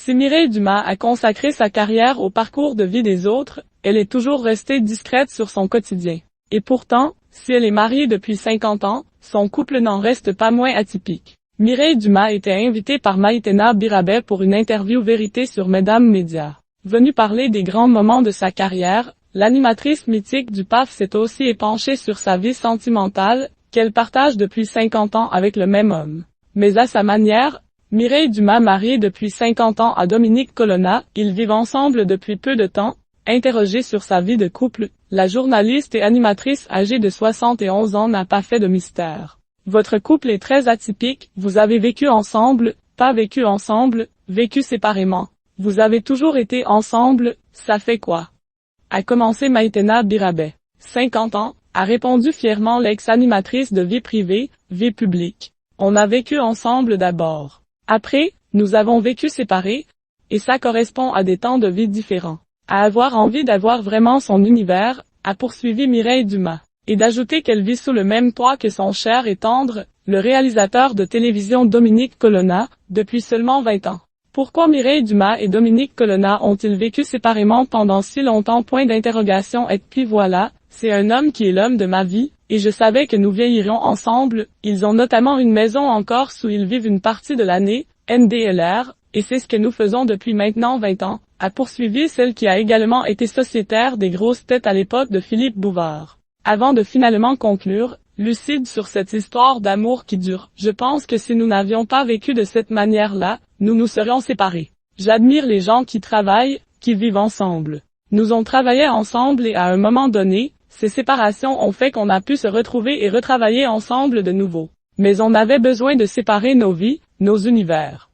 Si Mireille Dumas a consacré sa carrière au parcours de vie des autres, elle est toujours restée discrète sur son quotidien. Et pourtant, si elle est mariée depuis 50 ans, son couple n'en reste pas moins atypique. Mireille Dumas était invitée par Maïtena Birabet pour une interview vérité sur Mesdames Médias. Venue parler des grands moments de sa carrière, l'animatrice mythique du PAF s'est aussi épanchée sur sa vie sentimentale, qu'elle partage depuis 50 ans avec le même homme. Mais à sa manière, Mireille Dumas, mariée depuis 50 ans à Dominique Colonna, ils vivent ensemble depuis peu de temps. Interrogée sur sa vie de couple, la journaliste et animatrice âgée de 71 ans n'a pas fait de mystère. Votre couple est très atypique, vous avez vécu ensemble, pas vécu ensemble, vécu séparément. Vous avez toujours été ensemble, ça fait quoi? A commencé Maïtena Birabet. 50 ans, a répondu fièrement l'ex-animatrice de vie privée, vie publique. On a vécu ensemble d'abord. Après, nous avons vécu séparés, et ça correspond à des temps de vie différents. À avoir envie d'avoir vraiment son univers, a poursuivi Mireille Dumas. Et d'ajouter qu'elle vit sous le même toit que son cher et tendre, le réalisateur de télévision Dominique Colonna, depuis seulement 20 ans. Pourquoi Mireille Dumas et Dominique Colonna ont-ils vécu séparément pendant si longtemps? Point d'interrogation. Et puis voilà, c'est un homme qui est l'homme de ma vie, et je savais que nous vieillirions ensemble. Ils ont notamment une maison en Corse où ils vivent une partie de l'année, NDLR, et c'est ce que nous faisons depuis maintenant 20 ans, a poursuivi celle qui a également été sociétaire des grosses têtes à l'époque de Philippe Bouvard. Avant de finalement conclure, lucide sur cette histoire d'amour qui dure, je pense que si nous n'avions pas vécu de cette manière-là, nous nous serions séparés. J'admire les gens qui travaillent, qui vivent ensemble. Nous on travaillait ensemble et à un moment donné, ces séparations ont fait qu'on a pu se retrouver et retravailler ensemble de nouveau. Mais on avait besoin de séparer nos vies, nos univers.